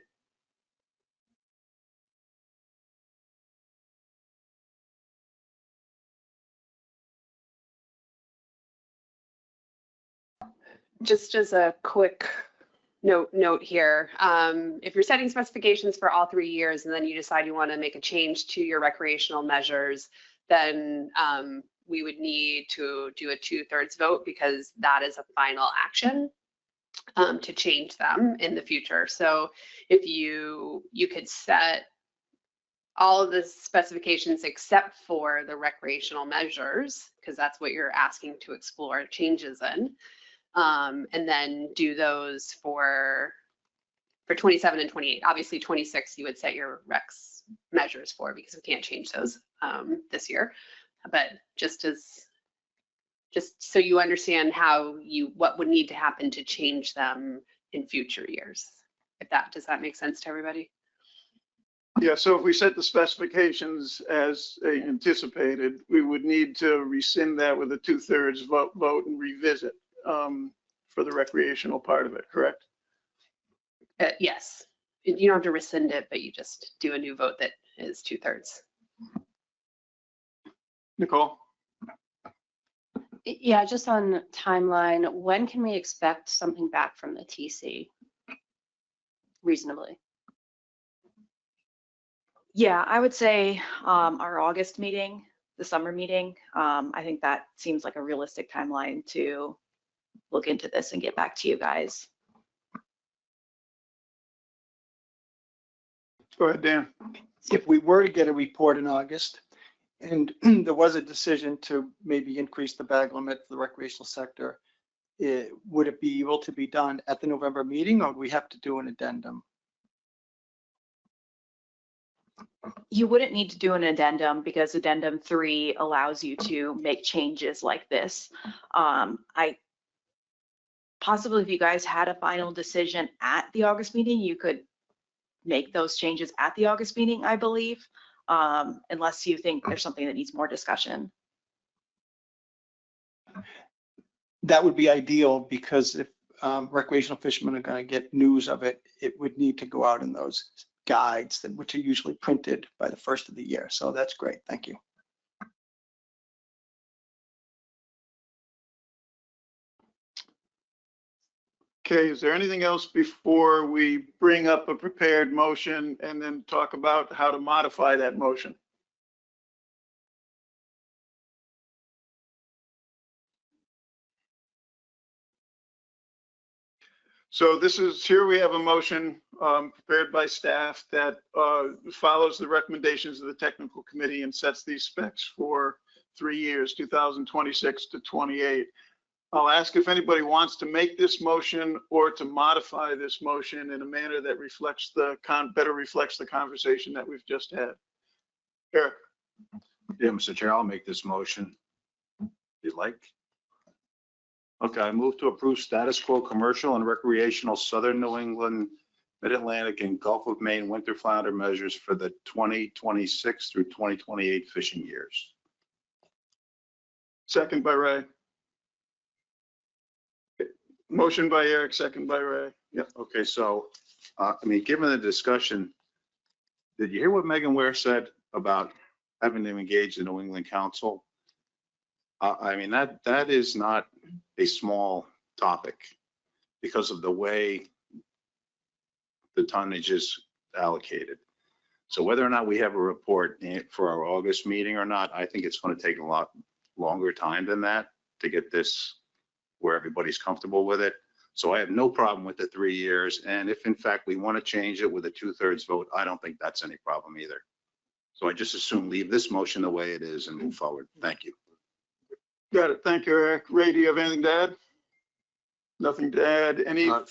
Just as a quick note here, if you're setting specifications for all 3 years and then you decide you want to make a change to your recreational measures, then we would need to do a 2/3 vote because that is a final action to change them in the future. So if you could set all of the specifications except for the recreational measures, because that's what you're asking to explore changes in. And then do those for 27 and 28. Obviously 26 you would set your recs measures for because we can't change those this year. But just so you understand what would need to happen to change them in future years. Does that make sense to everybody? Yeah, so if we set the specifications as anticipated, we would need to rescind that with a 2/3 vote and revisit for the recreational part of it, correct? Yes. You don't have to rescind it, but you just do a new vote that is 2/3. Nicole? Yeah, just on timeline, when can we expect something back from the TC reasonably? Yeah, I would say our August meeting, the summer meeting, I think that seems like a realistic timeline to look into this and get back to you guys. Go ahead, Dan. If we were to get a report in August and there was a decision to maybe increase the bag limit for the recreational sector, would it be able to be done at the November meeting or would we have to do an addendum? You wouldn't need to do an addendum because addendum 3 allows you to make changes like this. Possibly if you guys had a final decision at the August meeting, you could make those changes at the August meeting, I believe, unless you think there's something that needs more discussion. That would be ideal because if recreational fishermen are going to get news of it, it would need to go out in those guides which are usually printed by the first of the year. So that's great. Thank you. Okay, is there anything else before we bring up a prepared motion and then talk about how to modify that motion? So here we have a motion prepared by staff that follows the recommendations of the technical committee and sets these specs for 3 years, 2026 to 28. I'll ask if anybody wants to make this motion or to modify this motion in a manner that better reflects the conversation that we've just had. Eric. Yeah, Mr. Chair, I'll make this motion if you'd like. Okay, I move to approve status quo commercial and recreational Southern New England, Mid-Atlantic and Gulf of Maine winter flounder measures for the 2026 through 2028 fishing years. Second by Ray. Motion by Eric, second by Ray. Yeah. Okay, so, given the discussion, did you hear what Megan Ware said about having to engage the New England Council? That is not a small topic because of the way the tonnage is allocated. So whether or not we have a report for our August meeting or not, I think it's going to take a lot longer time than that to get this where everybody's comfortable with it. So I have no problem with the 3 years. And if in fact we want to change it with a 2/3 vote, I don't think that's any problem either. So I just assume leave this motion the way it is and move forward. Thank you. Got it. Thank you, Eric. Ray, do you have anything to add? Nothing to add. Any I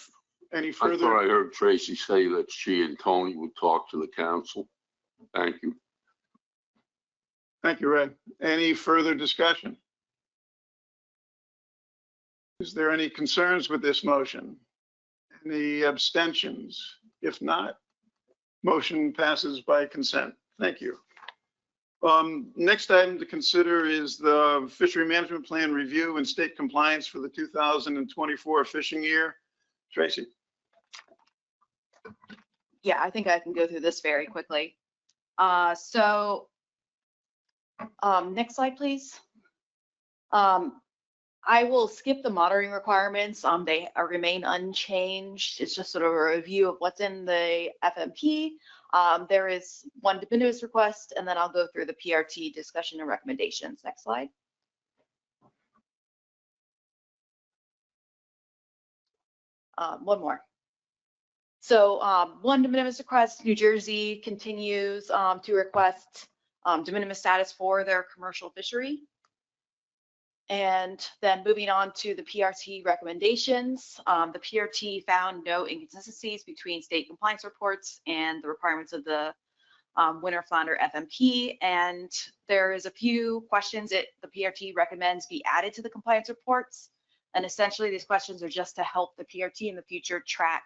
further? thought I heard Tracy say that she and Tony would talk to the council. Thank you. Thank you, Ray. Any further discussion? Is there any concerns with this motion? Any abstentions? If not, motion passes by consent. Thank you. Next item to consider is the fishery management plan review and state compliance for the 2024 fishing year. Tracy. Yeah, I think I can go through this very quickly. Next slide, please. I will skip the monitoring requirements. They remain unchanged. It's just sort of a review of what's in the FMP. There is one de minimis request, and then I'll go through the PRT discussion and recommendations. Next slide. One more. So one de minimis request, New Jersey continues to request de minimis status for their commercial fishery. And then moving on to the PRT recommendations, the PRT found no inconsistencies between state compliance reports and the requirements of the winter flounder FMP. And there is a few questions that the PRT recommends be added to the compliance reports. And essentially these questions are just to help the PRT in the future track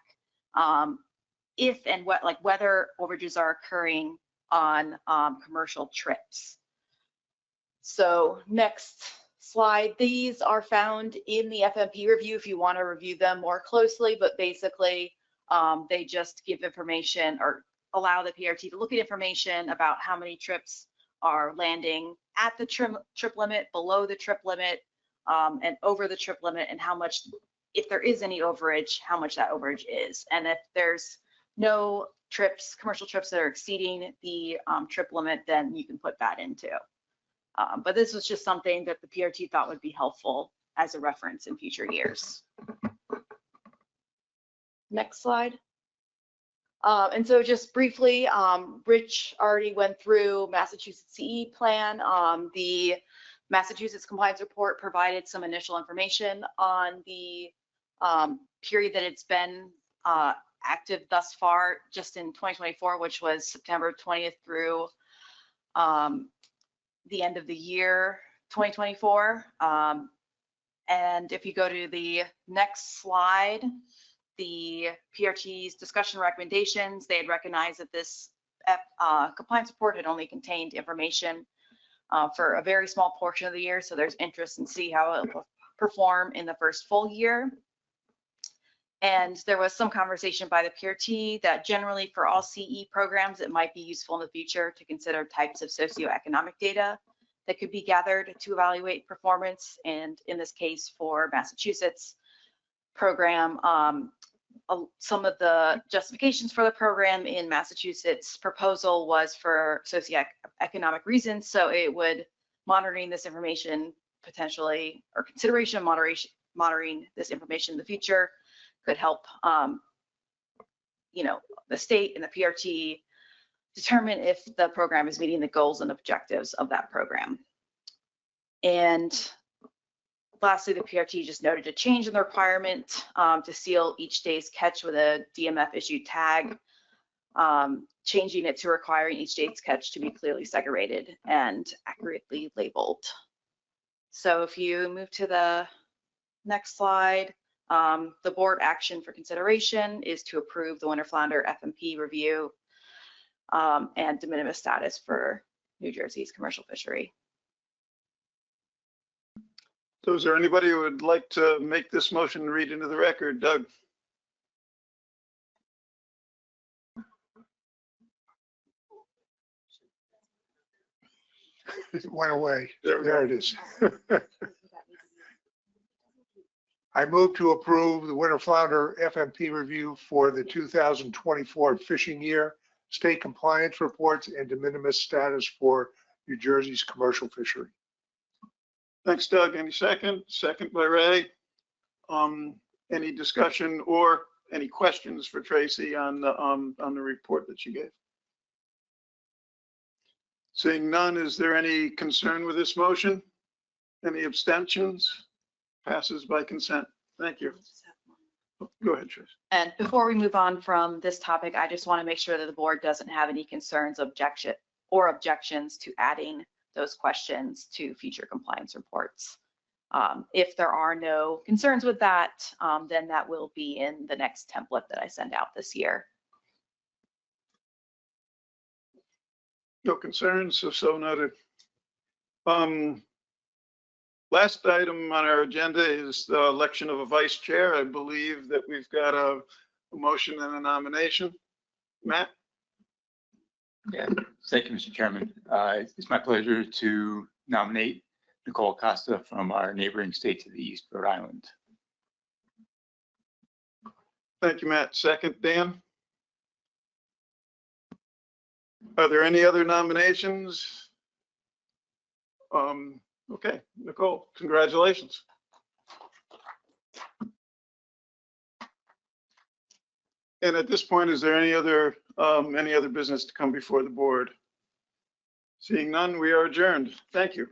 if and what, like whether overages are occurring on commercial trips. So next slide, these are found in the FMP review if you want to review them more closely, but basically they just give information or allow the PRT to look at information about how many trips are landing at the trip limit, below the trip limit, and over the trip limit, and how much, if there is any overage, how much that overage is. And if there's no trips, commercial trips that are exceeding the trip limit, then you can put that into. But this was just something that the PRT thought would be helpful as a reference in future years. Next slide. And so just briefly, Rich already went through Massachusetts CE plan. The Massachusetts compliance report provided some initial information on the period that it's been active thus far, just in 2024, which was September 20th through the end of the year 2024. And if you go to the next slide, the PRT's discussion recommendations, they had recognized that this compliance report had only contained information for a very small portion of the year. So there's interest in see how it will perform in the first full year. And there was some conversation by the PRT that generally for all CE programs, it might be useful in the future to consider types of socioeconomic data that could be gathered to evaluate performance. And in this case for Massachusetts program, some of the justifications for the program in Massachusetts proposal was for socioeconomic reasons. So it would monitoring this information potentially, or consideration of monitoring this information in the future could help, the state and the PRT determine if the program is meeting the goals and objectives of that program. And lastly, the PRT just noted a change in the requirement to seal each day's catch with a DMF issued tag, changing it to requiring each day's catch to be clearly segregated and accurately labeled. So if you move to the next slide, the board action for consideration is to approve the winter flounder FMP review and de minimis status for New Jersey's commercial fishery. So is there anybody who would like to make this motion and read into the record? Doug? It went away. There it is. I move to approve the winter flounder FMP review for the 2024 fishing year, state compliance reports, and de minimis status for New Jersey's commercial fishery. Thanks, Doug. Any second? Second by Ray. Any discussion or any questions for Tracy on the report that she gave? Seeing none, is there any concern with this motion? Any abstentions? Passes by consent. Thank you. Go ahead, Tracy. And before we move on from this topic, I just want to make sure that the board doesn't have any concerns, objections to adding those questions to future compliance reports. If there are no concerns with that, then that will be in the next template that I send out this year. No concerns, so noted. Last item on our agenda is the election of a vice chair. I believe that we've got a motion and a nomination. Matt? Yeah, thank you, Mr. Chairman. It's my pleasure to nominate Nicole Costa from our neighboring state to the east, Rhode Island. Thank you, Matt. Second, Dan? Are there any other nominations? Okay, Nicole, congratulations. And at this point, is there any other business to come before the board? Seeing none, we are adjourned. Thank you.